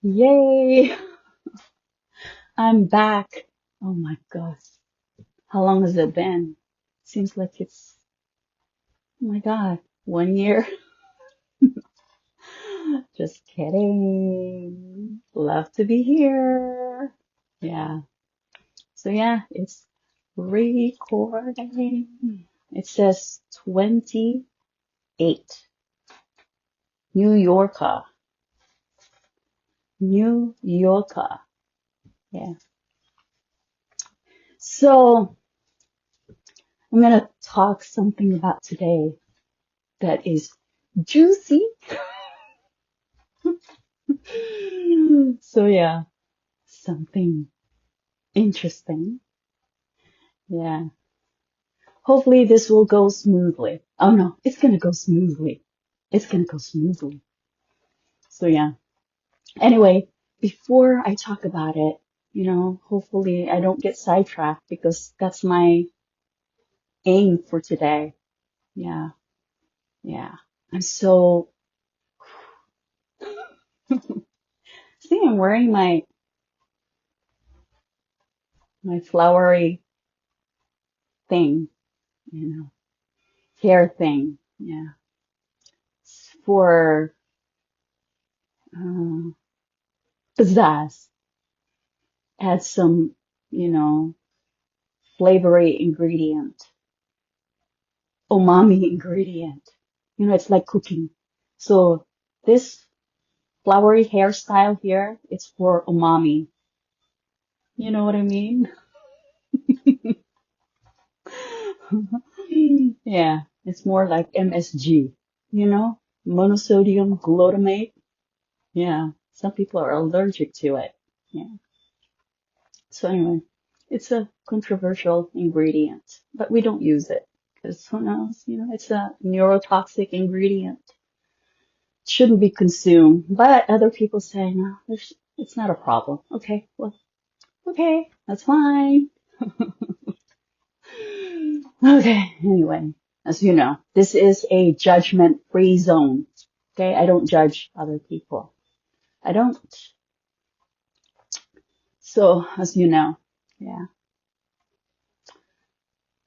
Yay! I'm back. Oh my gosh. How long has it been? Seems like oh my God, 1 year. Just kidding. Love to be here. Yeah. So yeah, it's recording. It says 28. New Yorker. New Yorker. Yeah. So I'm gonna talk something about today that is juicy. So yeah, something interesting. Yeah. Hopefully this will go smoothly. Oh no, it's gonna go smoothly. It's gonna go smoothly. So yeah. Anyway, before I talk about it, hopefully I don't get sidetracked because that's my aim for today. Yeah. Yeah. I'm so, see, I'm wearing my flowery thing, you know, hair thing. Yeah. It's for, uh, pizzazz. Add some, you know, flavory ingredient, umami ingredient. It's like cooking. So this flowery hairstyle here, it's for umami. You know what I mean? Yeah, it's more like MSG, monosodium glutamate. Yeah, some people are allergic to it. Yeah. So anyway, it's a controversial ingredient, but we don't use it because who knows? It's a neurotoxic ingredient. Shouldn't be consumed. But other people say, no, it's not a problem. Okay, well, okay, that's fine. Okay, anyway, as you know, this is a judgment-free zone. Okay, I don't judge other people. I don't. So, as you know, yeah.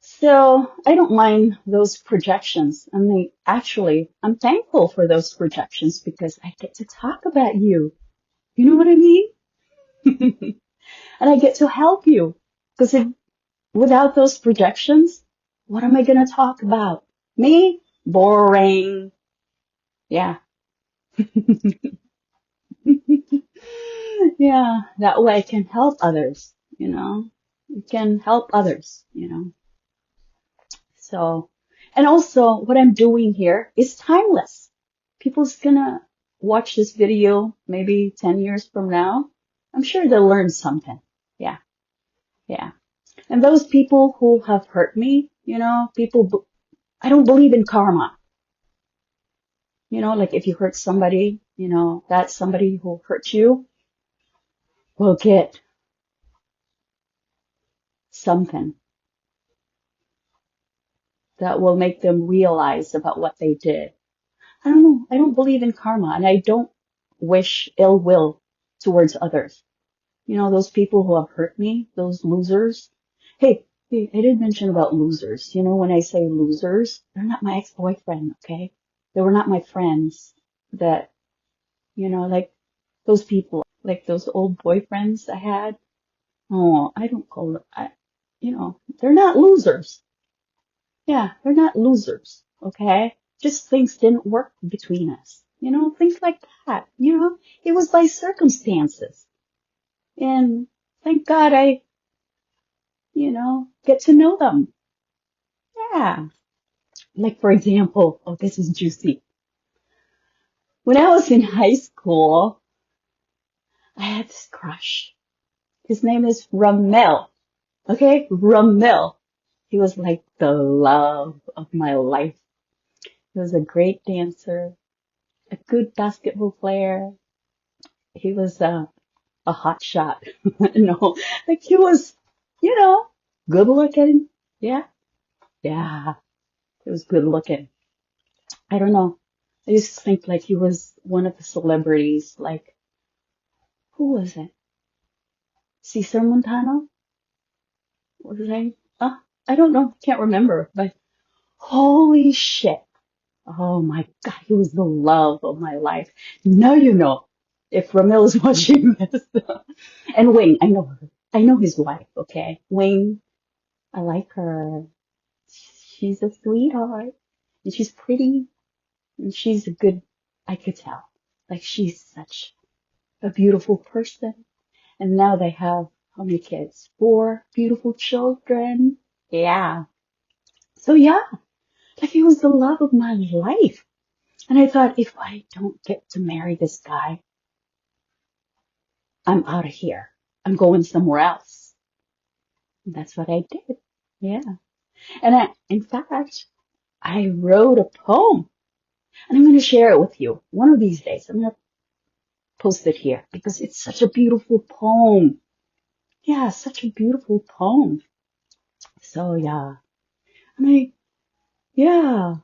So, I don't mind those projections. I mean, actually, I'm thankful for those projections because I get to talk about you. You know what I mean? And I get to help you. Because without those projections, what am I going to talk about? Me? Boring. Yeah. Yeah. That way I can help others, You can help others. So, and also what I'm doing here is timeless. People's gonna watch this video maybe 10 years from now. I'm sure they'll learn something. Yeah. Yeah. And those people who have hurt me, I don't believe in karma. Like if you hurt somebody, that somebody who hurt you will get something that will make them realize about what they did. I don't know. I don't believe in karma and I don't wish ill will towards others. Those people who have hurt me, those losers. Hey, I did mention about losers. When I say losers, they're not my ex-boyfriend, okay? They were not my friends that, like those people, like those old boyfriends I had. Oh, I don't call them, they're not losers. Yeah, they're not losers, okay? Just things didn't work between us. Things like that. It was by circumstances. And thank God I, get to know them. Yeah. Like, for example, oh, this is juicy. When I was in high school, I had this crush. His name is Ramel. Okay? Ramel. He was like the love of my life. He was a great dancer, a good basketball player. He was a hot shot. No, like he was, you know, good looking. Yeah. Yeah. He was good looking. I don't know. I used to think like he was one of the celebrities, like Who was it? Cesar Montano? Was I? I don't know. Can't remember. But holy shit. Oh my God. He was the love of my life. Now you know if Ramil is watching this. And Wing, I know her. I know his wife, okay? Wing, I like her. She's a sweetheart. And she's pretty. And she's a good, I could tell. Like she's such a beautiful person. And now they have how many kids? 4 beautiful children. Yeah. So yeah, like he was the love of my life. And I thought, if I don't get to marry this guy, I'm out of here. I'm going somewhere else. And that's what I did. Yeah. And in fact, I wrote a poem and I'm going to share it with you one of these days. I'm going to post it here because it's such a beautiful poem. Yeah, such a beautiful poem. So yeah. And yeah,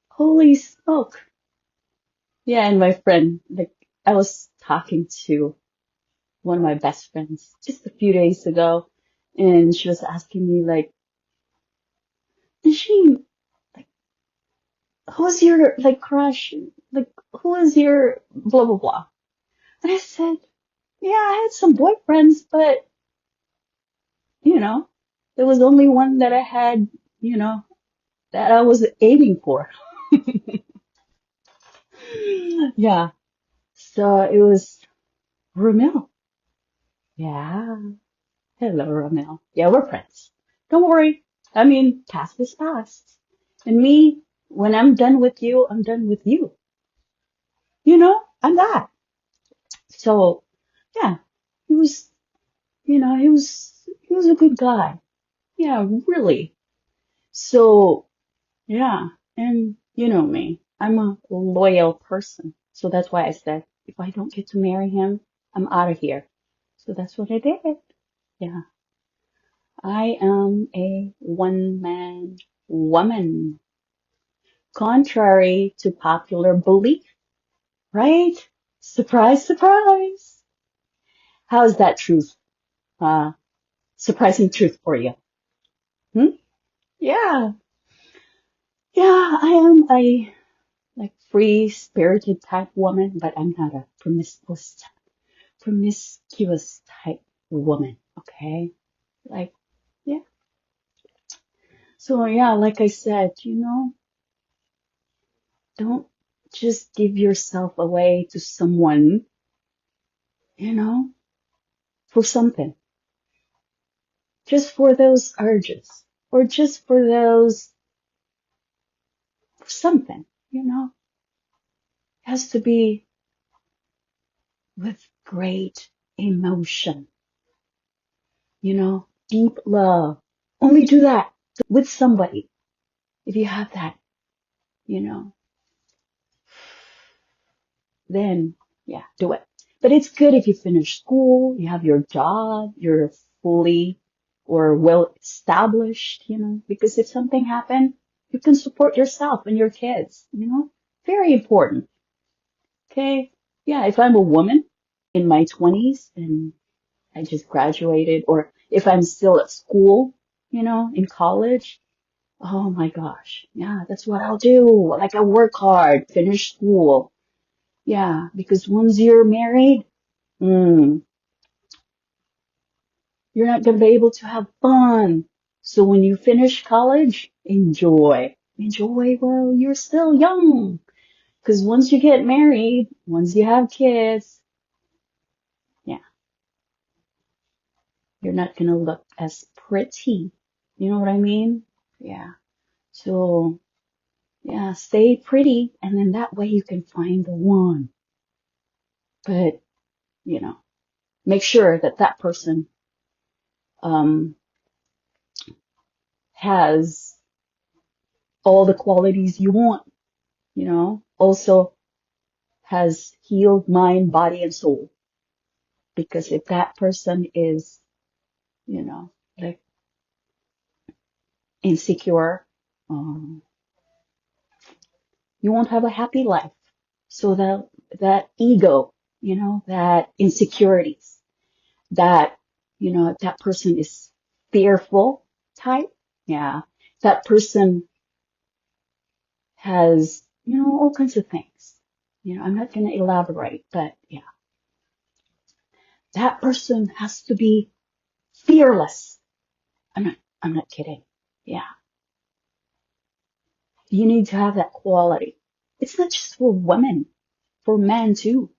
holy smoke. Yeah, and my friend, like, I was talking to one of my best friends just a few days ago, and she was asking me, like, is she, like, who's your, like, crush? Like, who is your blah, blah, blah? And I said, yeah, I had some boyfriends, but, you know, there was only one that I had, you know, that I was aiming for. Yeah, so it was Ramil. Yeah. Hello, Ramel. Yeah, we're friends. Don't worry. I mean, past is past. And me, when I'm done with you, I'm done with you. You know, I'm that. So, yeah, he was, he was a good guy. Yeah, really. So, yeah, and you know me, I'm a loyal person. So that's why I said, if I don't get to marry him, I'm out of here. So that's what I did. Yeah. I am a one-man woman, contrary to popular belief, right? Surprise, surprise. How's that truth? Uh, surprising truth for you? Hmm? Yeah, yeah, I am a like free-spirited type woman, but I'm not a promiscuous type woman, okay? Like, yeah. So yeah, like I said, don't just give yourself away to someone, you know, for something, just for those urges, or just for those, for something, it has to be with great emotion, deep love. Only do that with somebody. If you have that, you know, then yeah, do it. But it's good if you finish school, you have your job, you're fully or well established, because if something happened, you can support yourself and your kids. Very important. Okay. Yeah. If I'm a woman in my 20s and I just graduated, or if I'm still at school, in college, oh my gosh. Yeah. That's what I'll do. Like I work hard, finish school. Yeah. Because once you're married, mm, you're not going to be able to have fun. So when you finish college, enjoy. Enjoy while you're still young. Because once you get married, once you have kids, yeah, you're not going to look as pretty. You know what I mean? Yeah. So, yeah, stay pretty. And then that way you can find the one. But, you know, make sure that that person, um, has all the qualities you want, also has healed mind, body, and soul. Because if that person is, like insecure, um, you won't have a happy life. So that ego, that insecurities, that, that person is fearful type. Yeah. That person has, all kinds of things. I'm not going to elaborate, but yeah, that person has to be fearless. I'm not kidding. Yeah. You need to have that quality. It's not just for women, for men too.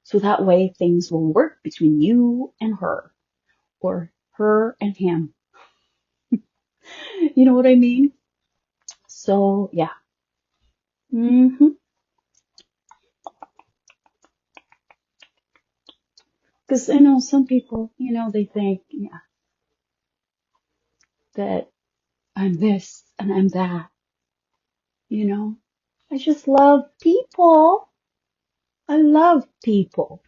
So that way things will work between you and her or her and him. You know what I mean? So yeah. Because I know some people, they think, yeah, that I'm this and I'm that, you know. I just love people. I love people.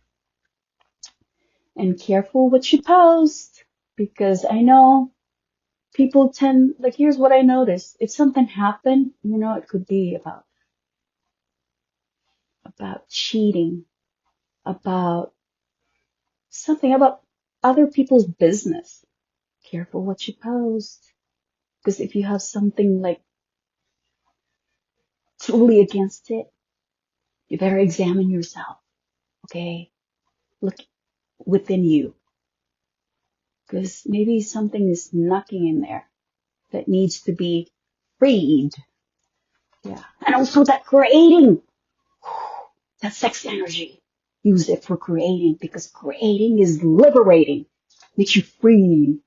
And careful what you post because I know people tend, like, here's what I noticed. If something happened, it could be about cheating, about something about other people's business. Careful what you post. Because if you have something like truly against it, you better examine yourself. Okay? Look within you. Because maybe something is knocking in there that needs to be freed. Yeah. And also that creating, that sex energy. Use it for creating because creating is liberating. Makes you free.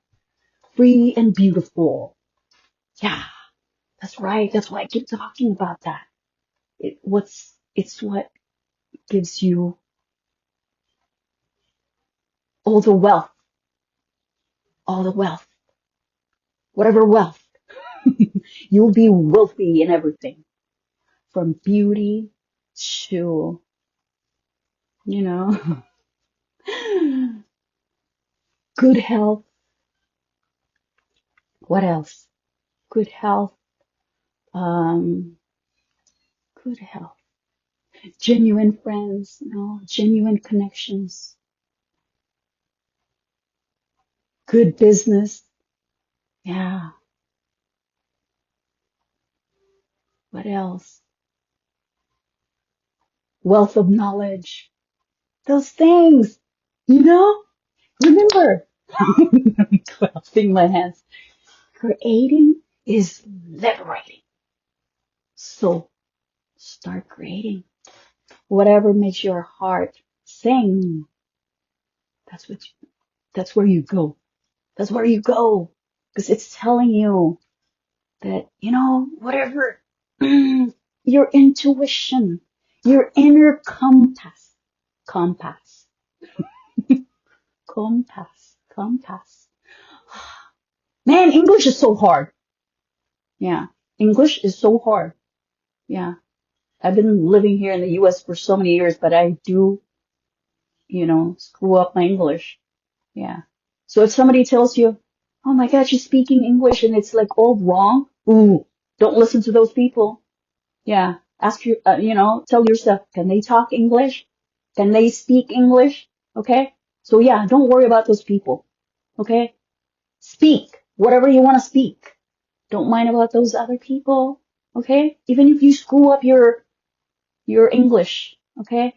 Free and beautiful. Yeah. That's right. That's why I keep talking about that. It's what gives you all the wealth, all the wealth, whatever wealth. You'll be wealthy in everything from beauty to, you know, good health. What else? Good health, um, good health, genuine friends, genuine connections, good business. Yeah. What else? Wealth of knowledge. Those things, you know? Remember, I'm clapping my hands. Creating is liberating. So start creating. Whatever makes your heart sing, that's that's where you go. That's where you go. Because it's telling you that, whatever, your intuition, your inner compass, compass. Man, English is so hard. Yeah. English is so hard. Yeah. I've been living here in the US for so many years, but I do, screw up my English. Yeah. So if somebody tells you, oh my God, you're speaking English and it's like all wrong, ooh, don't listen to those people. Yeah. Ask your, tell yourself, can they talk English? Can they speak English? Okay. So yeah, don't worry about those people. Okay. Speak whatever you want to speak. Don't mind about those other people. Okay. Even if you screw up your English. Okay.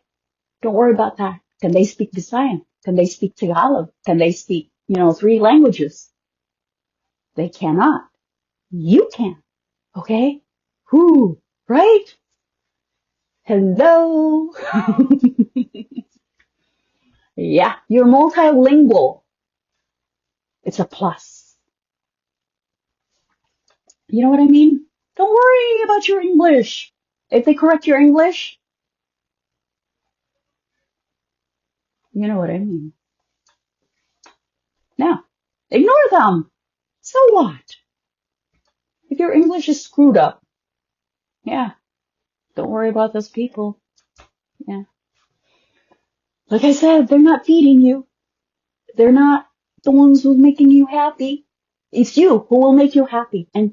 Don't worry about that. Can they speak Visayan? Can they speak Tagalog? Can they speak, three languages? They cannot. You can. Okay. Who? Right? Hello. Yeah, you're multilingual. It's a plus. You know what I mean? Don't worry about your English. If they correct your English, you know what I mean. Now, ignore them. So what? If your English is screwed up, yeah, don't worry about those people. Yeah. Like I said, they're not feeding you. They're not the ones who's making you happy. It's you who will make you happy. And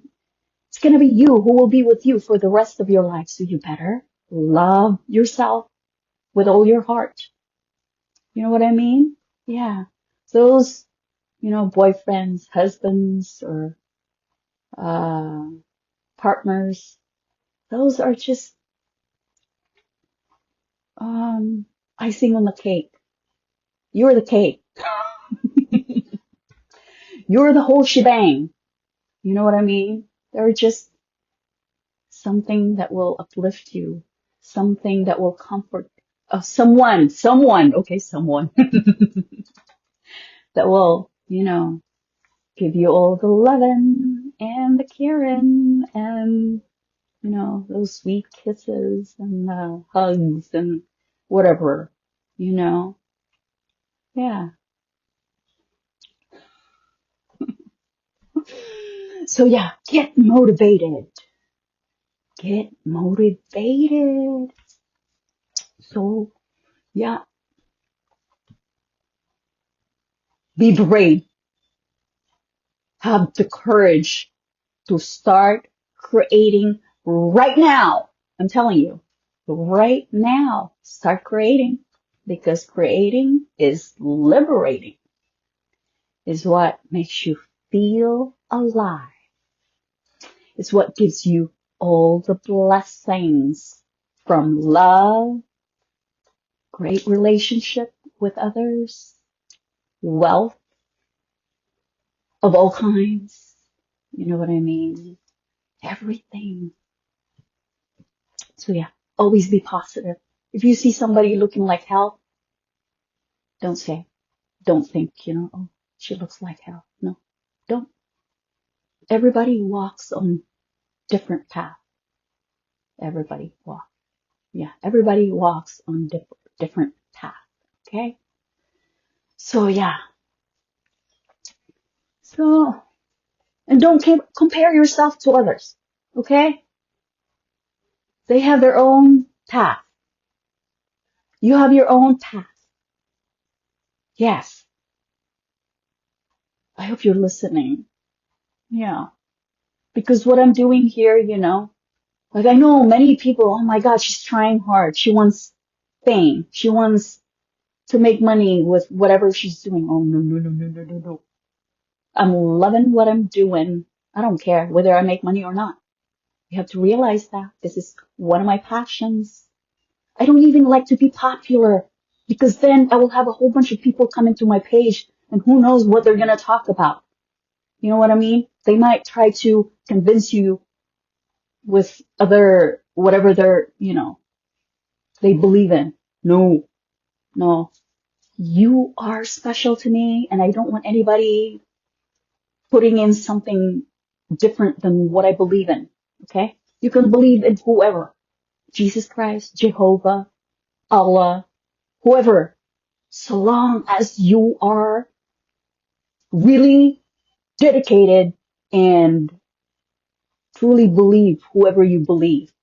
it's going to be you who will be with you for the rest of your life. So you better love yourself with all your heart. You know what I mean? Yeah. Those, boyfriends, husbands, or uh, partners, those are just icing on the cake. You're the cake. You're the whole shebang. You know what I mean? They're just something that will uplift you, something that will comfort someone that will, give you all the loving and the caring and, those sweet kisses and hugs and whatever, you know. Yeah. So yeah, get motivated. Get motivated. So yeah, be brave. Have the courage to start creating right now. I'm telling you, right now, start creating because creating is liberating, is what makes you feel alive. It's what gives you all the blessings from love, great relationship with others, wealth of all kinds. You know what I mean? Everything. So yeah, always be positive. If you see somebody looking like hell, don't say, don't think, oh, she looks like hell. No, don't. Everybody walks on different path. Everybody walks. Yeah, everybody walks on different path. Okay. So yeah. So, and don't compare yourself to others. Okay. They have their own path. You have your own path. Yes. I hope you're listening. Yeah. Because what I'm doing here, like I know many people, oh my God, she's trying hard. She wants fame. She wants to make money with whatever she's doing. Oh no, no, no, no, no, no, no. I'm loving what I'm doing. I don't care whether I make money or not. You have to realize that this is one of my passions. I don't even like to be popular because then I will have a whole bunch of people come into my page and who knows what they're going to talk about. You know what I mean? They might try to convince you with whatever they believe in. No, no. You are special to me and I don't want anybody putting in something different than what I believe in. Okay? You can believe in whoever. Jesus Christ, Jehovah, Allah, whoever. So long as you are really dedicated and truly believe whoever you believe.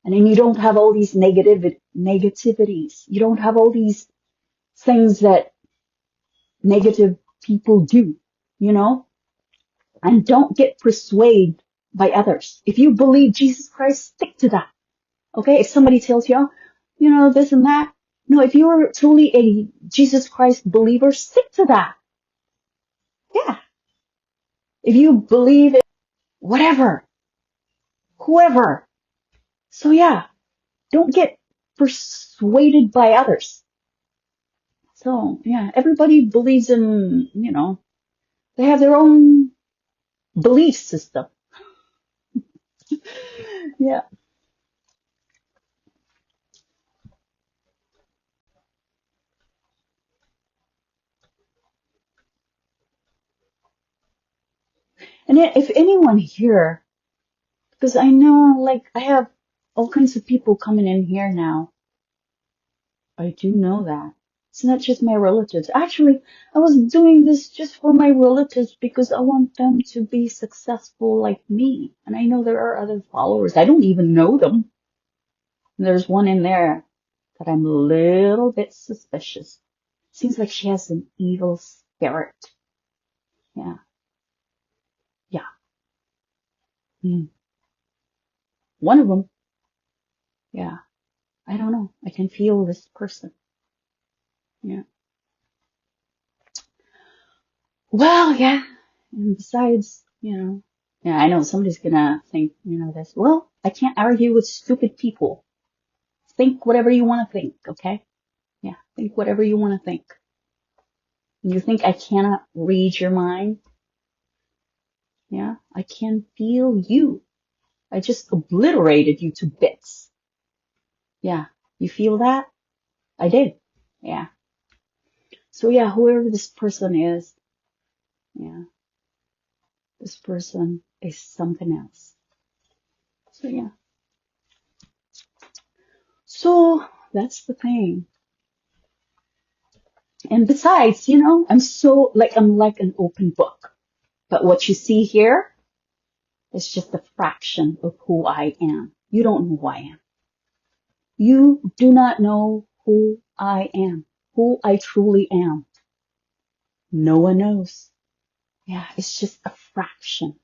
And then you don't have all these negativities. You don't have all these things that negative people do, you know? And don't get persuaded by others. If you believe Jesus Christ, stick to that. Okay? If somebody tells you, this and that. No, if you're truly a Jesus Christ believer, stick to that. Yeah. If you believe in whatever, whoever. So yeah, don't get persuaded by others. So yeah, everybody believes in, they have their own belief system. Yeah. And if anyone here, because I know, like, I have all kinds of people coming in here now. I do know that. It's not just my relatives. Actually, I was doing this just for my relatives because I want them to be successful like me. And I know there are other followers. I don't even know them. There's one in there that I'm a little bit suspicious. Seems like she has an evil spirit. Yeah. Yeah. Mm. One of them. Yeah. I don't know. I can feel this person. Yeah. Well, yeah. And besides, yeah, I know somebody's gonna think, this. Well, I can't argue with stupid people. Think whatever you want to think, okay? Yeah, think whatever you want to think. You think I cannot read your mind? Yeah, I can feel you. I just obliterated you to bits. Yeah, you feel that? I did. Yeah. So yeah, whoever this person is, yeah, this person is something else. So yeah. So that's the thing. And besides, I'm like an open book. But what you see here is just a fraction of who I am. You don't know who I am. You do not know who I am, who I truly am. No one knows. Yeah, it's just a fraction.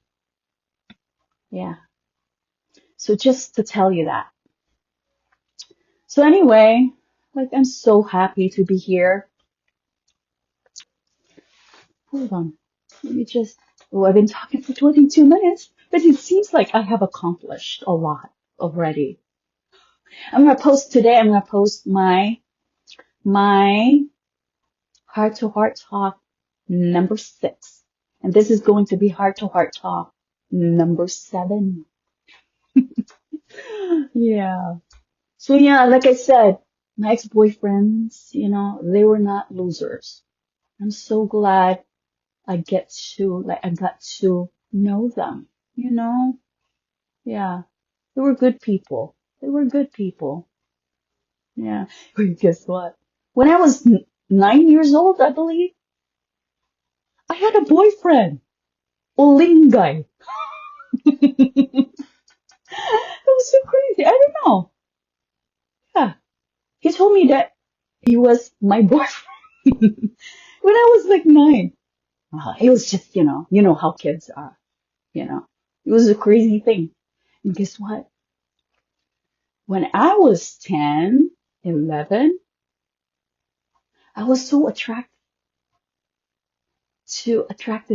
Yeah. So just to tell you that. So anyway, I'm so happy to be here. Hold on. Let me just, oh, I've been talking for 22 minutes, but it seems like I have accomplished a lot already. I'm gonna post my heart to heart talk number 6. And this is going to be heart to heart talk number 7. Yeah. So yeah, like I said, my ex-boyfriends, they were not losers. I'm so glad I got to know them, you know? Yeah. They were good people. They were good people. Yeah. But guess what? When I was 9 years old, I believe, I had a boyfriend. Olingay. It was so crazy. I don't know. Yeah. He told me that he was my boyfriend when I was like 9. It was just, you know how kids are, you know. It was a crazy thing. And guess what? When I was 10, 11, I was so attracted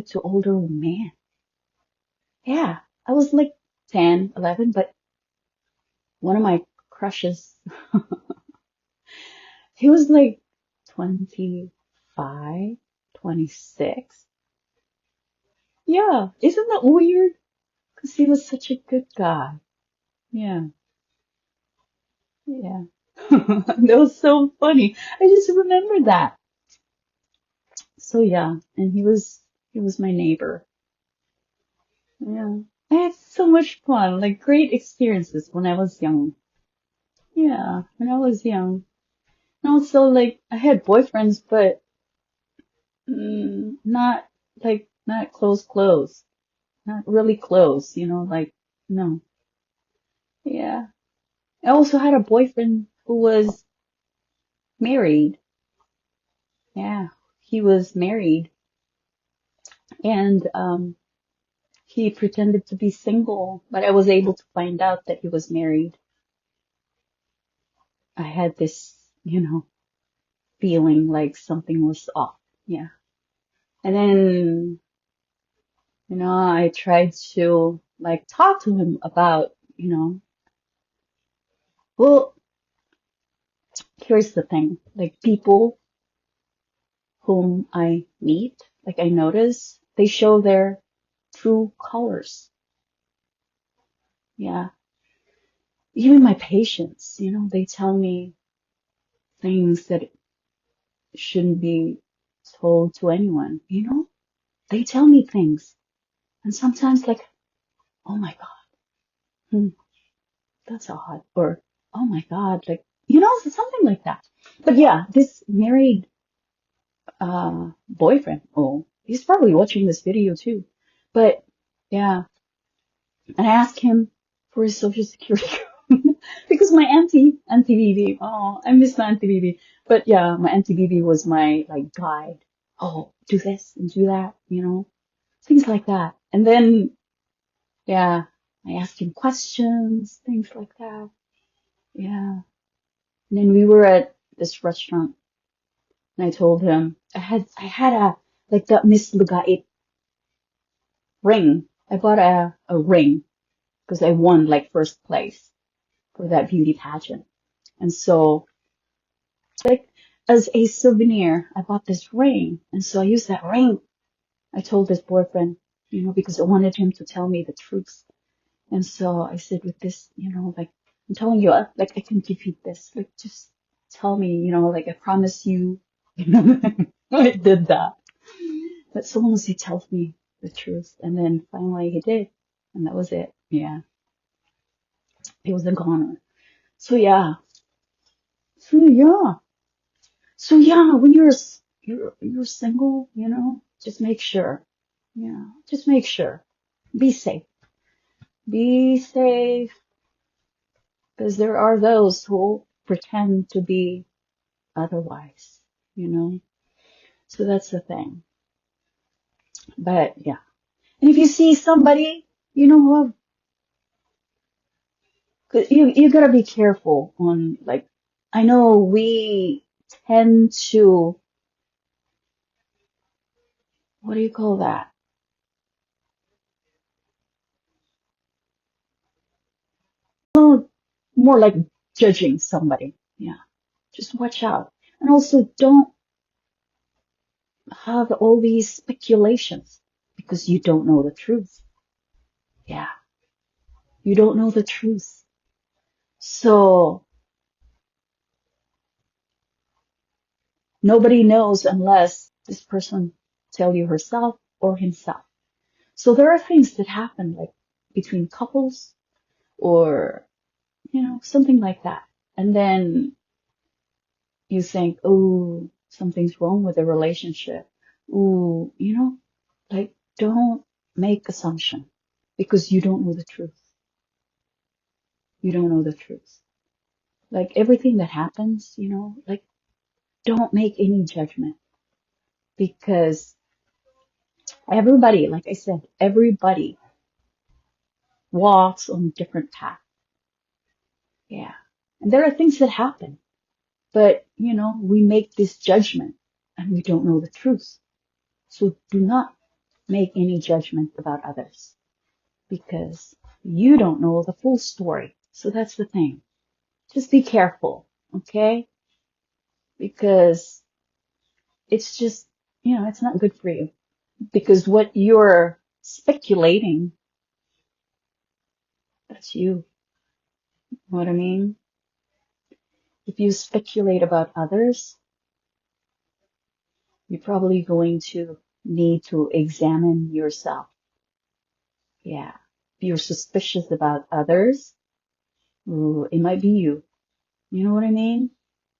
to older men. Yeah, I was like 10, 11, but one of my crushes, he was like 25, 26. Yeah, isn't that weird? Because he was such a good guy. Yeah, yeah. That was so funny. I just remember that. So yeah, and he was my neighbor. Yeah. I had so much fun, like great experiences when I was young. Yeah, when I was young. And also like I had boyfriends, but not not close, not really close, like no. Yeah. I also had a boyfriend who was married. Yeah, he was married and he pretended to be single, but I was able to find out that he was married. I had this, feeling like something was off. Yeah. And then, I tried to like talk to him about, well, here's the thing, like people whom I meet, like I notice they show their true colors. Yeah. Even my patients, they tell me things that shouldn't be told to anyone, They tell me things. And sometimes like, oh my God, that's odd. Or, oh my God, like, something like that. But yeah, this married boyfriend, oh, he's probably watching this video too. But yeah, and I asked him for his social security because my auntie BB, oh, I miss my auntie BB. But yeah, my auntie BB was my like guide. Oh, do this and do that, things like that. And then yeah, I asked him questions, things like that. Yeah. And then we were at this restaurant and I told him I had like that Miss Lugait ring. I bought a ring because I won like first place for that beauty pageant. And so like as a souvenir, I bought this ring. And so I used that ring. I told this boyfriend, because I wanted him to tell me the truth. And so I said with this, like, I'm telling you, like, I can give you this, like, just tell me, like, I promise you, I did that. But so long as he tells me the truth. And then finally he did. And that was it. Yeah. He was a goner. So yeah. So yeah. So yeah, when you're single, just make sure. Yeah. Just make sure. Be safe. Be safe. Because there are those who pretend to be otherwise, you know? So that's the thing. But yeah. And if you see somebody, who 'cause you gotta be careful on like, I know we tend to, what do you call that? Well, more like judging somebody. Yeah. Just watch out. And also don't have all these speculations because you don't know the truth. Yeah. You don't know the truth. So nobody knows unless this person tell you herself or himself. So there are things that happen like between couples or, something like that. And then you think, oh, something's wrong with the relationship. Ooh, like don't make assumption because you don't know the truth. You don't know the truth. Like everything that happens, like don't make any judgment because everybody, like I said, everybody walks on different paths. Yeah. And there are things that happen, but we make this judgment and we don't know the truth. So do not make any judgment about others because you don't know the full story. So that's the thing. Just be careful, okay? Because it's just, it's not good for you because what you're speculating, that's you. You know what I mean? If you speculate about others, you're probably going to need to examine yourself. Yeah. If you're suspicious about others, ooh, it might be you. You know what I mean?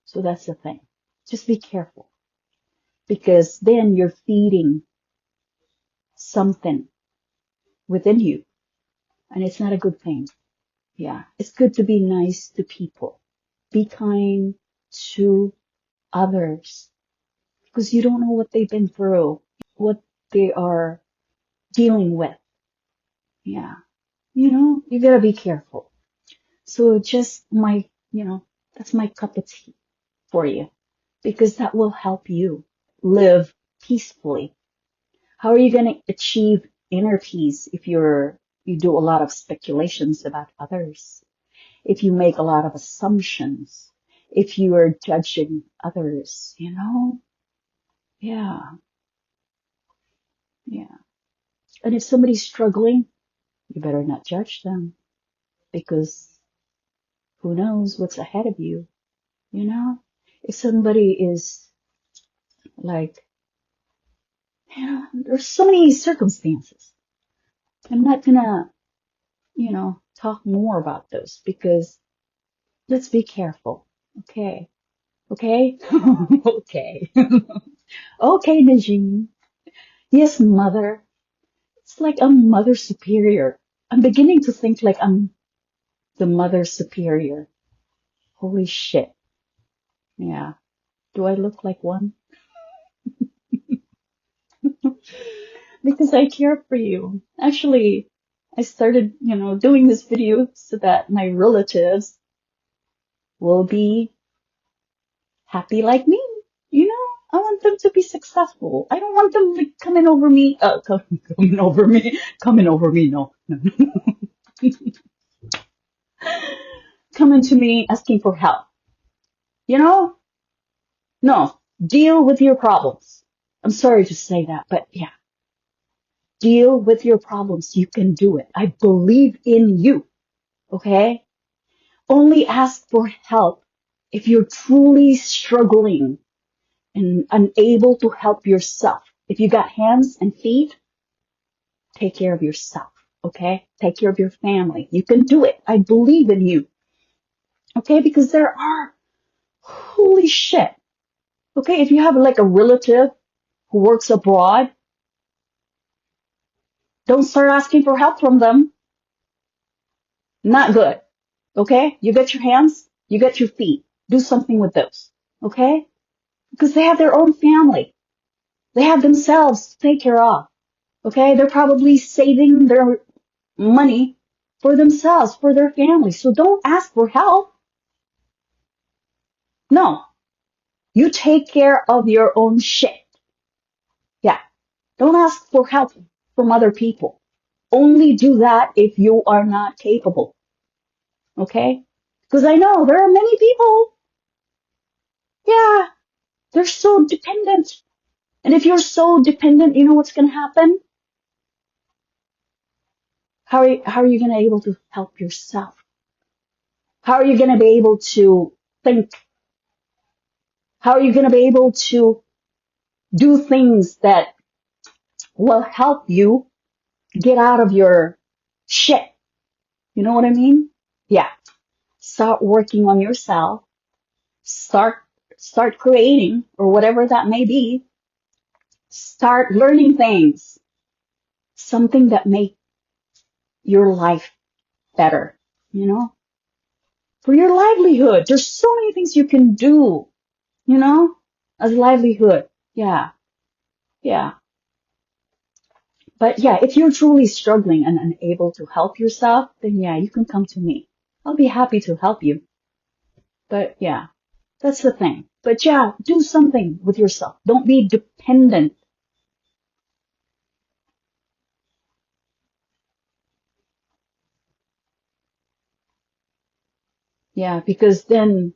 So that's the thing. Just be careful because then you're feeding something within you and it's not a good thing. Yeah. It's good to be nice to people. Be kind to others because you don't know what they've been through, what they are dealing with. Yeah. You gotta be careful. So just that's my cup of tea for you because that will help you live peacefully. How are you going to achieve inner peace if you do a lot of speculations about others? If you make a lot of assumptions, if you are judging others, Yeah, yeah. And if somebody's struggling, you better not judge them because who knows what's ahead of you, you know? If somebody is like, there's so many circumstances. I'm not gonna, talk more about those because let's be careful. Okay. Okay. Okay. Okay, Najee. Yes, mother. It's like I'm mother superior. I'm beginning to think like I'm the mother superior. Holy shit. Yeah. Do I look like one? Because I care for you. Actually, I started, doing this video so that my relatives will be happy like me. I want them to be successful. I don't want them like coming over me, no, no, coming to me asking for help. You know, no, deal with your problems. I'm sorry to say that, but yeah, deal with your problems. You can do it. I believe in you. Okay? Only ask for help if you're truly struggling and unable to help yourself. If you got hands and feet, take care of yourself. Okay? Take care of your family. You can do it. I believe in you. Okay? Because there are, holy shit. Okay? If you have like a relative who works abroad, don't start asking for help from them. Not good. Okay? You got your hands, you got your feet. Do something with those. Okay? Because they have their own family. They have themselves to take care of. Okay? They're probably saving their money for themselves, for their family. So don't ask for help. No. You take care of your own shit. Yeah. Don't ask for help from other people. Only do that if you are not capable. Okay? Because I know there are many people, yeah, they're so dependent. And if you're so dependent, you know what's going to happen? How are you going to be able to help yourself? How are you going to be able to think? How are you going to be able to do things that will help you get out of your shit? You know what I mean? Yeah. Start working on yourself. Start, start creating or whatever that may be. Start learning things. Something that make your life better, you know? For your livelihood. There's so many things you can do, you know, as livelihood. Yeah, yeah. But yeah, if you're truly struggling and unable to help yourself, then yeah, you can come to me. I'll be happy to help you. But yeah, that's the thing. But yeah, do something with yourself. Don't be dependent. Yeah, because then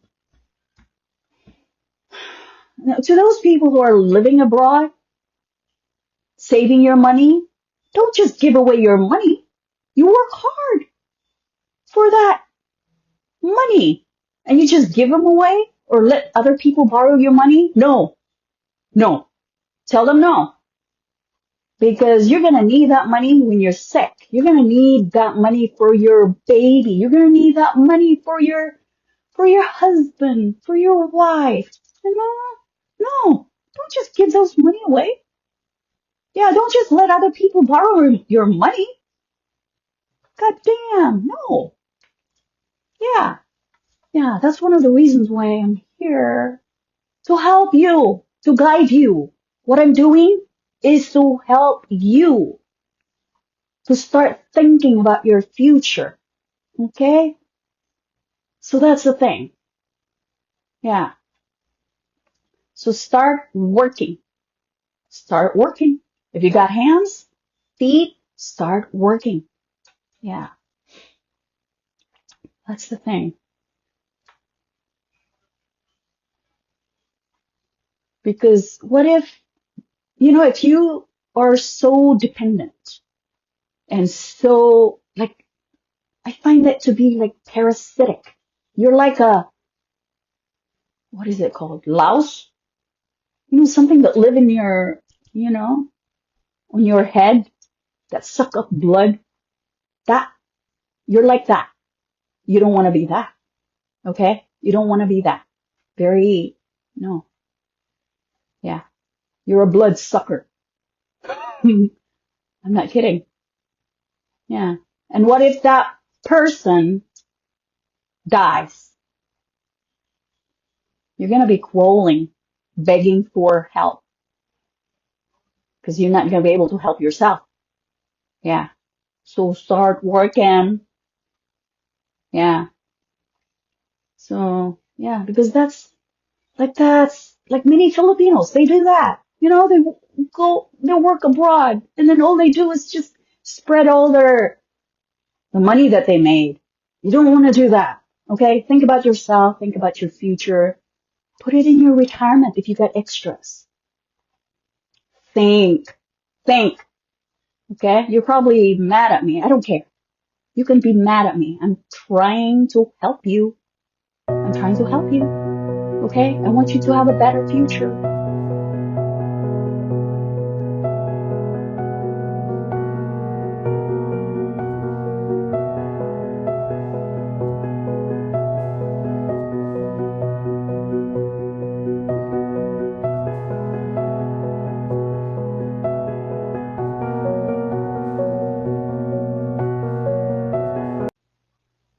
to those people who are living abroad, saving your money, don't just give away your money. You work hard for that money and you just give them away or let other people borrow your money? No, no. Tell them no. Because you're going to need that money when you're sick. You're going to need that money for your baby. You're going to need that money for your husband, for your wife. You know? No. Don't just give those money away. Yeah, don't just let other people borrow your money. God damn. No. Yeah. Yeah, that's one of the reasons why I'm here. To help you, to guide you. What I'm doing is to help you to start thinking about your future. Okay? So that's the thing. Yeah. So start working. Start working. If you got hands, feet, start working. Yeah. That's the thing. Because what if, if you are so dependent and so like, I find that to be like parasitic. You're like what is it called? Louse? Something that live in your, on your head that suck up blood. That, you're like that. You don't want to be that. Okay? You don't want to be that. Very, no. Yeah. You're a bloodsucker. I'm not kidding. Yeah. And what if that person dies? You're going to be crawling, begging for help because you're not going to be able to help yourself. Yeah. So start working. Yeah. So, yeah, because that's like many Filipinos, they do that. They work abroad, and then all they do is just spread all the money that they made. You don't want to do that. Okay? Think about yourself. Think about your future. Put it in your retirement if you got extras. Think. Think. Okay? You're probably mad at me. I don't care. You can be mad at me. I'm trying to help you. I'm trying to help you. Okay? I want you to have a better future.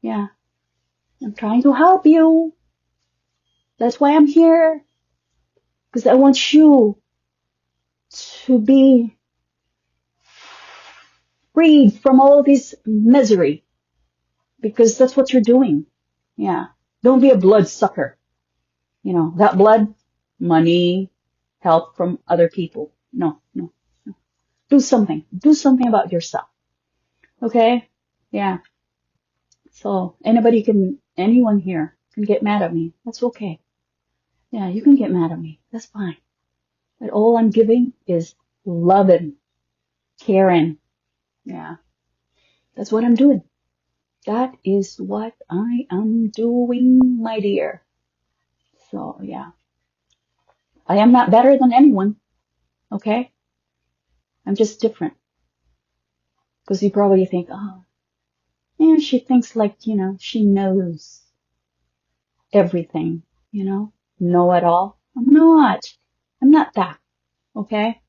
Yeah. I'm trying to help you. That's why I'm here. Because I want you to be freed from all this misery. Because that's what you're doing. Yeah. Don't be a bloodsucker. That blood, money, help from other people. No, no, no. Do something. Do something about yourself. Okay? Yeah. So anyone here can get mad at me. That's okay. Yeah, you can get mad at me. That's fine. But all I'm giving is loving, caring. Yeah. That's what I'm doing. That is what I am doing, my dear. So, yeah. I am not better than anyone. Okay? I'm just different. Because you probably think, oh, yeah, she thinks like, she knows everything, know it all. I'm not. I'm not that. Okay?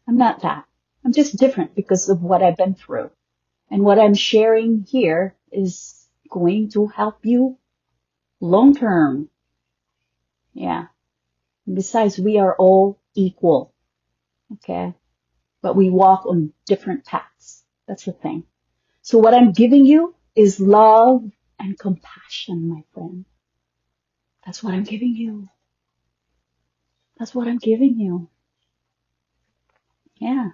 I'm not that. I'm just different because of what I've been through. And what I'm sharing here is going to help you long term. Yeah. And besides, we are all equal. Okay? But we walk on different paths. That's the thing. So what I'm giving you is love and compassion, my friend. That's what I'm giving you. That's what I'm giving you. Yeah.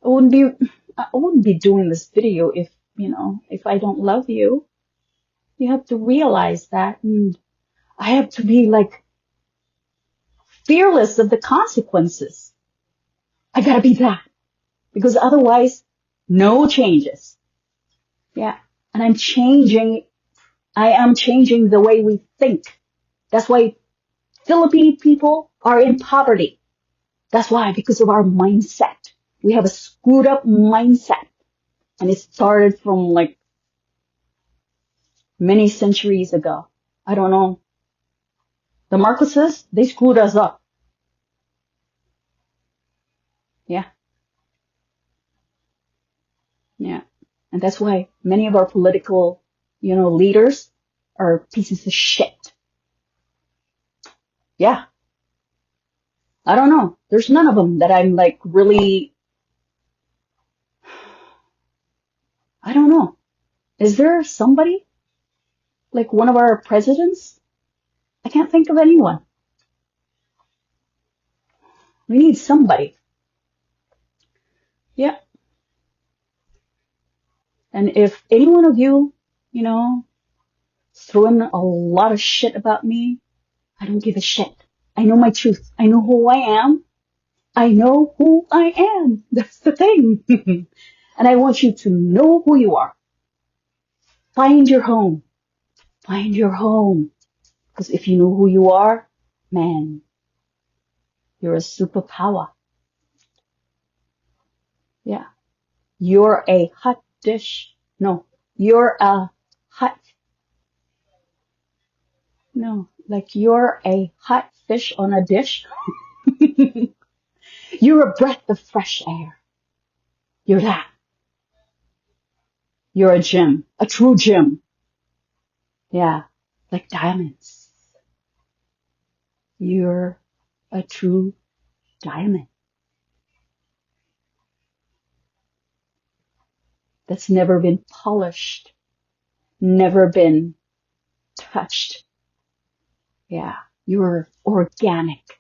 I wouldn't be doing this video if I don't love you. You have to realize that, and I have to be like fearless of the consequences. I gotta be that because otherwise no changes. Yeah. And I am changing the way we think. That's why Philippine people are in poverty. That's why, because of our mindset. We have a screwed up mindset. And it started from like many centuries ago. I don't know. The Marcoses, they screwed us up. Yeah. Yeah. And that's why many of our political, leaders are pieces of shit. Yeah. I don't know. There's none of them that I'm like really, I don't know. Is there somebody like one of our presidents? I can't think of anyone. We need somebody. Yeah. And if any one of you, throwing a lot of shit about me, I don't give a shit. I know my truth. I know who I am. I know who I am. That's the thing. And I want you to know who you are. Find your home. Find your home. Because if you know who you are, man, you're a superpower. Yeah. You're a hot dish. No, you're a hot, no, like you're a hot fish on a dish. You're a breath of fresh air. You're that. You're a gem, a true gem. Yeah, like diamonds. You're a true diamond that's never been polished, never been touched. Yeah, you're organic.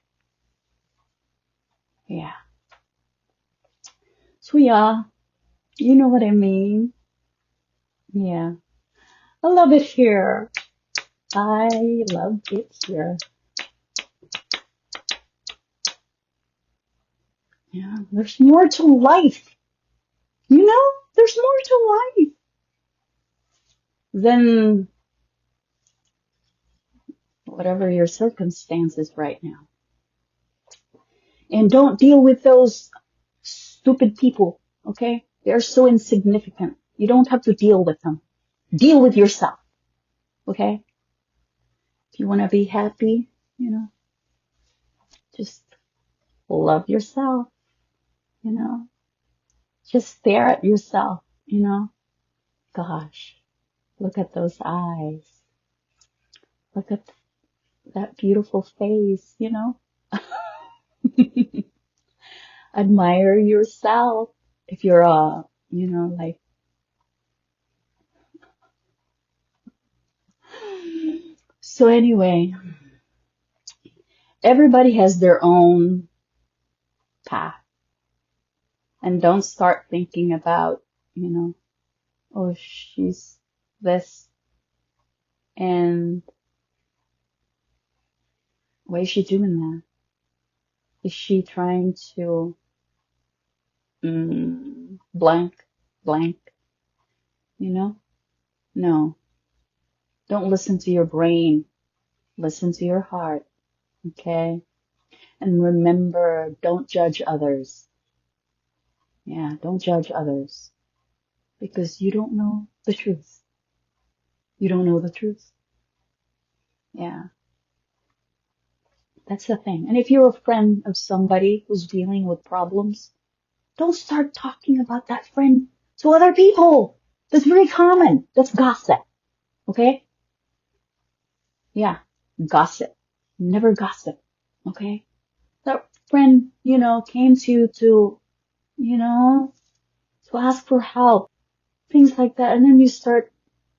Yeah. So yeah, you know what I mean? Yeah. I love it here. I love it here. Yeah. There's more to life. You know, there's more to life than whatever your circumstances right now. And don't deal with those stupid people, okay? They're so insignificant. You don't have to deal with them. Deal with yourself, okay? If you want to be happy, you know, just love yourself, you know, just stare at yourself, you know. Gosh, look at those eyes. Look at that beautiful face, you know. Admire yourself. If you're you know, like, so anyway, everybody has their own path. And don't start thinking about, you know, oh, she's this and why is she doing that? Is she trying to blank, blank, you know? No, don't listen to your brain. Listen to your heart, okay? And remember, don't judge others. Yeah, don't judge others because you don't know the truth. You don't know the truth. Yeah, that's the thing. And if you're a friend of somebody who's dealing with problems, don't start talking about that friend to other people. That's very common. That's gossip. Okay? Yeah. Gossip. Never gossip. Okay? That friend, you know, came to you to, you know, to ask for help. Things like that. And then you start,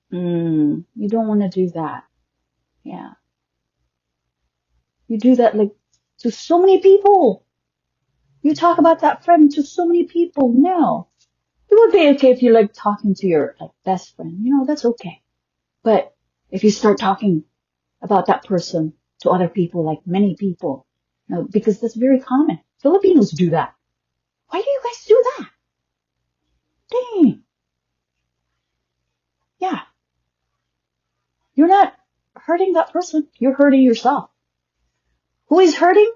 you don't want to do that. Yeah. You do that like to so many people. You talk about that friend to so many people. No. It would be okay if you like talking to your like best friend. You know, that's okay. But if you start talking about that person to other people, like many people, you know, because that's very common. Filipinos do that. Why do you guys do that? Dang. Yeah. You're not hurting that person. You're hurting yourself. Who is hurting?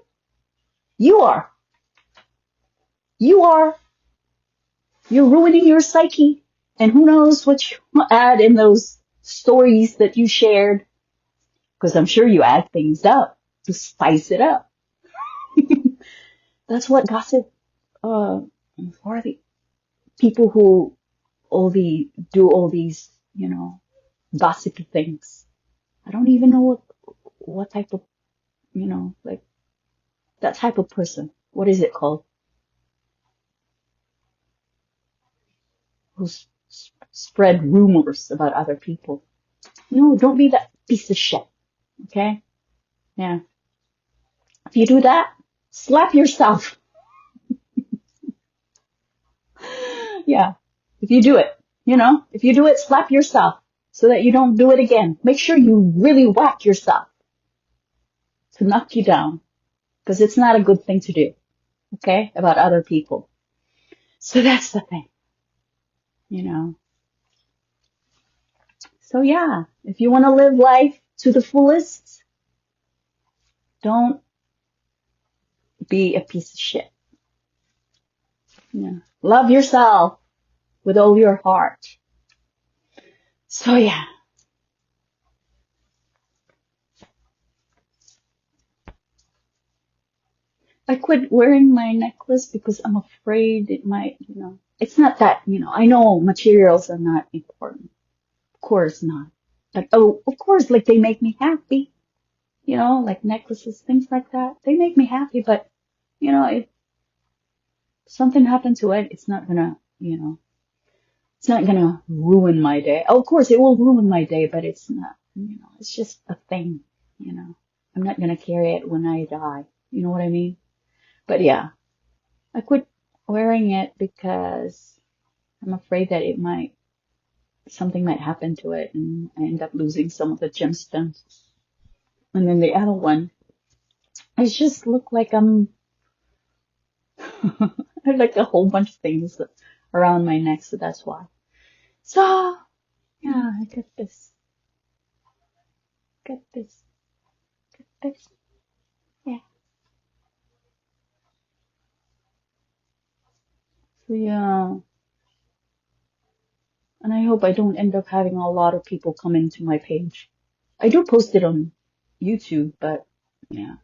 You are. You are. You're ruining your psyche. And who knows what you add in those stories that you shared. Because I'm sure you add things up to spice it up. That's what gossip, for the people who do all these, you know, gossipy things. I don't even know what type of, you know, like that type of person. What is it called? Who spread rumors about other people. No, don't be that piece of shit. Okay? Yeah. If you do that, slap yourself. Yeah. If you do it, you know, if you do it, slap yourself so that you don't do it again. Make sure you really whack yourself to knock you down because it's not a good thing to do. Okay? About other people. So that's the thing, you know. So yeah, if you want to live life to the fullest, don't be a piece of shit. Yeah. Love yourself with all your heart. So yeah. I quit wearing my necklace because I'm afraid it might, you know, it's not that, you know, I know materials are not important. Of course not. But oh, of course, like they make me happy, you know, like necklaces, things like that. They make me happy, but you know, if something happened to it, it's not gonna, you know, it's not gonna ruin my day. Of course, it will ruin my day, but it's not, you know, it's just a thing, you know. I'm not gonna carry it when I die. You know what I mean? But yeah. I quit wearing it because I'm afraid that something might happen to it and I end up losing some of the gemstones. And then the other one, I just look like I'm I like a whole bunch of things around my neck, so that's why. So, yeah, I got this, got this, got this, yeah. So, yeah, and I hope I don't end up having a lot of people come into my page. I do post it on YouTube, but yeah,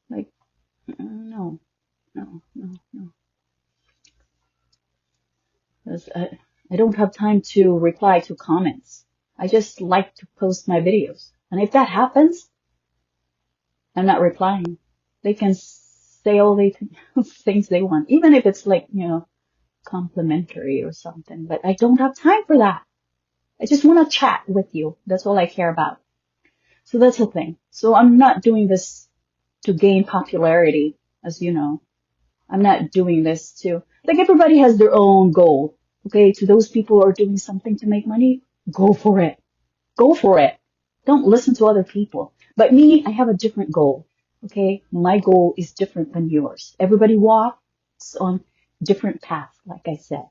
like, no, no, no, no. 'Cause I don't have time to reply to comments. I just like to post my videos. And if that happens, I'm not replying. They can say all the things they want, even if it's like, complimentary or something, but I don't have time for that. I just want to chat with you. That's all I care about. So that's the thing. So I'm not doing this to gain popularity, as you know. I'm not doing this like everybody has their own goal. Okay. To those people who are doing something to make money, go for it. Go for it. Don't listen to other people. But me, I have a different goal. Okay. My goal is different than yours. Everybody walks on different paths, like I said.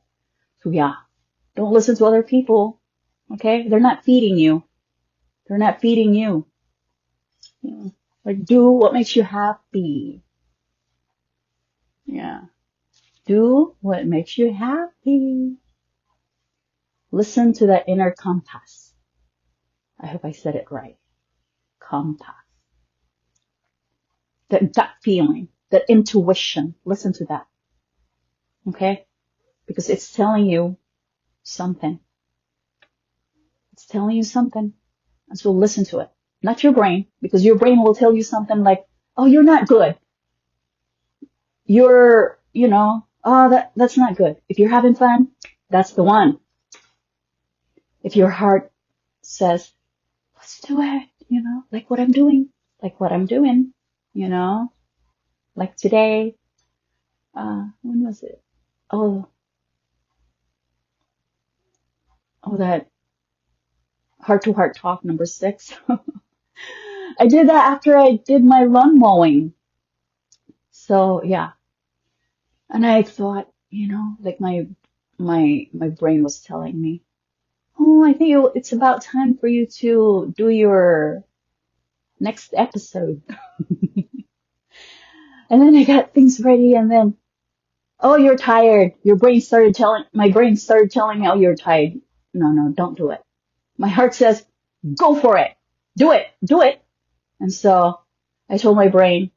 So yeah, don't listen to other people. Okay. They're not feeding you. They're not feeding you. Like do what makes you happy. Yeah. Do what makes you happy. Listen to that inner compass. I hope I said it right. Compass. That gut feeling, that intuition. Listen to that. Okay? Because it's telling you something. It's telling you something. And so listen to it. Not your brain, because your brain will tell you something like, oh, you're not good. Oh, that's not good. If you're having fun, that's the one. If your heart says, let's do it, like what I'm doing, like today, when was it? Oh, that heart to heart talk number 6. I did that after I did my lawn mowing. So yeah. And I thought, like my brain was telling me, oh, I think it's about time for you to do your next episode. And then I got things ready and then, oh, you're tired. My brain started telling me, oh, you're tired. No, don't do it. My heart says, go for it. Do it. Do it. And so I told my brain,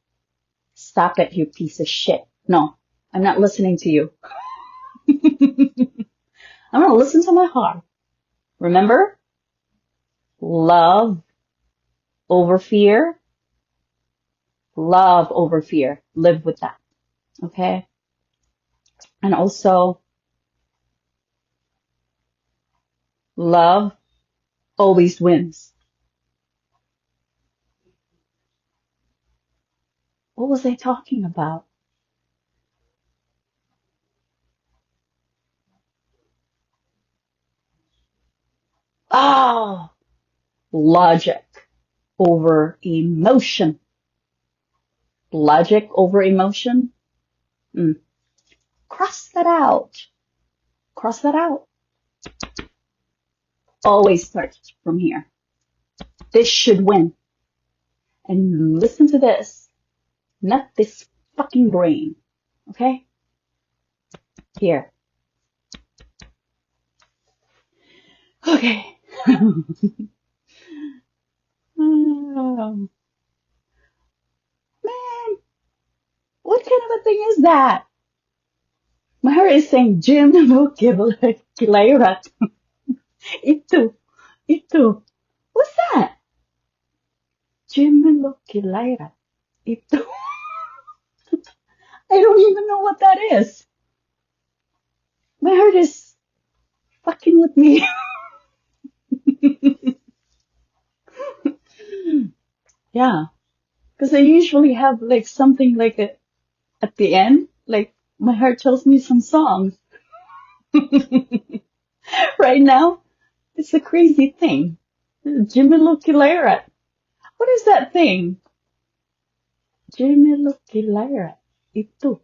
stop it, you piece of shit. No, I'm not listening to you. I'm going to listen to my heart. Remember? Love over fear. Love over fear. Live with that. Okay? And also, love always wins. What was I talking about? Oh, logic over emotion. Logic over emotion? Cross that out. Cross that out. Always start from here. This should win. And listen to this. Not this fucking brain. Okay? Here. Okay. Man, what kind of a thing is that? My heart is saying, Jim, no kilayrat. Ito. What's that? Jim, no kilayrat. Ito. I don't even know what that is. My heart is fucking with me. Yeah. Because I usually have like something like at the end. Like, my heart tells me some songs. Right now, it's a crazy thing. Jimmy Locke. What is that thing? Jimmy Locke. Itu.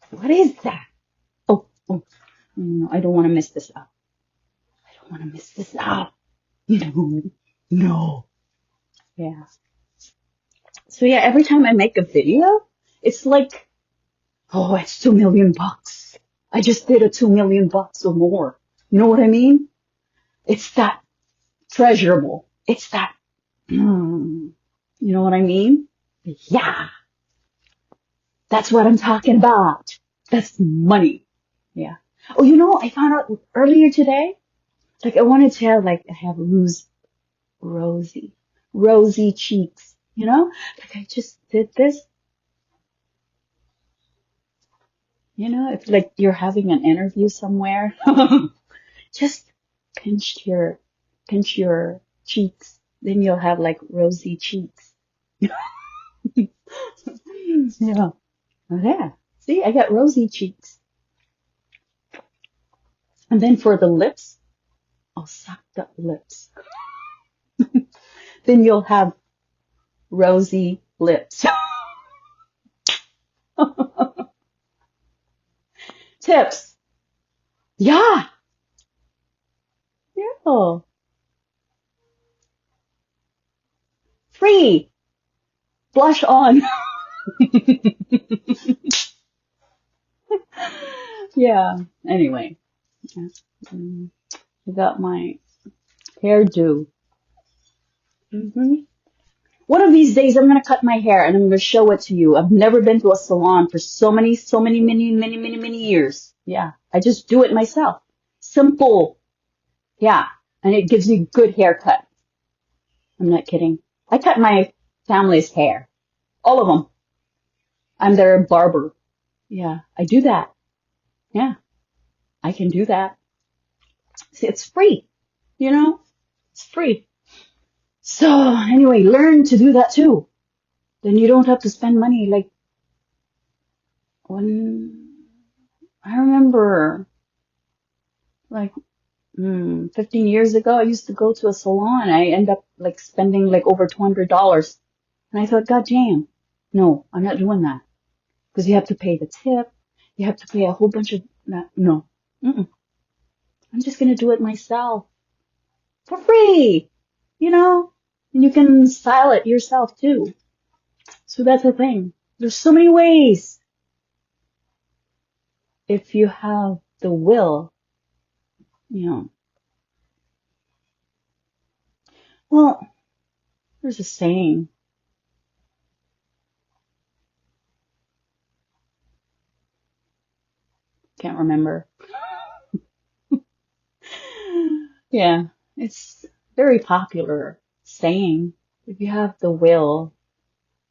What is that? Oh, no, I don't want to miss this up. I don't want to miss this up. No, no. Yeah. So yeah, every time I make a video, it's like, oh, it's $2 million. I just did a $2 million or more. You know what I mean? It's that treasurable. It's that, you know what I mean? Yeah, that's what I'm talking about. That's money. Yeah. Oh, I found out earlier today, like I wanted to have rosy, rosy cheeks, Like I just did this, if like you're having an interview somewhere, just pinch your, pinch your cheeks. Then you'll have like rosy cheeks. Yeah. Oh, yeah. See, I got rosy cheeks. And then for the lips, I'll suck the lips. Then you'll have rosy lips. Tips. Yeah. Yeah. Free. Blush on. Yeah. Anyway. Yeah. I got my hairdo. One of these days, I'm going to cut my hair and I'm going to show it to you. I've never been to a salon for so many, many years. Yeah. I just do it myself. Simple. Yeah. And it gives you good haircut. I'm not kidding. I cut my family's hair. All of them. I'm their barber. Yeah. I do that. Yeah. I can do that. See, it's free. It's free. So anyway, learn to do that too. Then you don't have to spend money. Like when I remember like 15 years ago, I used to go to a salon. I end up like spending like over $200. And I thought, God damn, no, I'm not doing that. Because you have to pay the tip. You have to pay a whole bunch of, no. Mm-mm. I'm just going to do it myself for free, and you can style it yourself too. So that's the thing. There's so many ways. If you have the will, well, there's a saying. Can't remember. Yeah, it's very popular saying. If you have the will,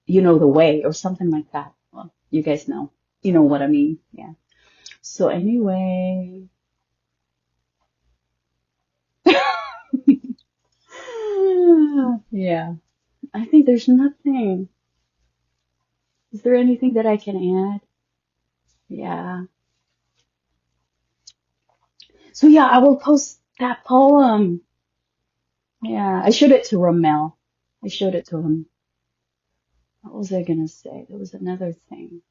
you know the way, or something like that. Well, you guys know. You know what I mean. Yeah. So anyway. Yeah. I think there's nothing. Is there anything that I can add? Yeah. So yeah, I will post that poem. Yeah, I showed it to Ramel. I showed it to him. What was I gonna say? There was another thing.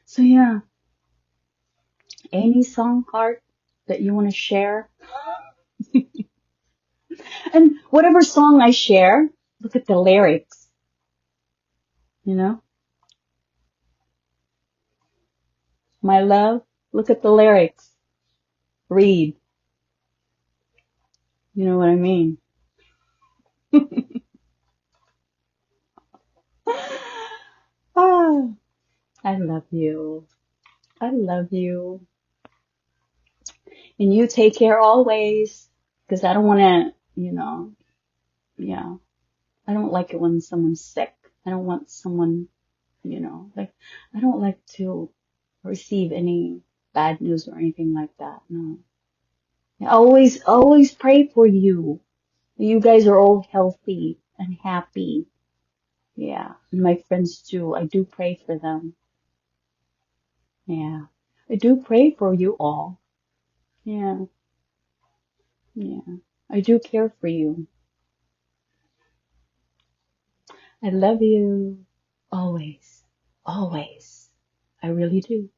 So yeah, any song heart that you want to share? And whatever song I share, look at the lyrics, you know? My love, look at the lyrics. Read. You know what I mean? Ah, I love you. I love you. And you take care always. Because I don't want to, yeah. I don't like it when someone's sick. I don't want someone, like, I don't like to receive any bad news or anything like that. No. I always pray for you. You guys are all healthy and happy. Yeah. And my friends too. I do pray for them. Yeah. I do pray for you all. Yeah. Yeah. I do care for you. I love you. Always. Always. I really do.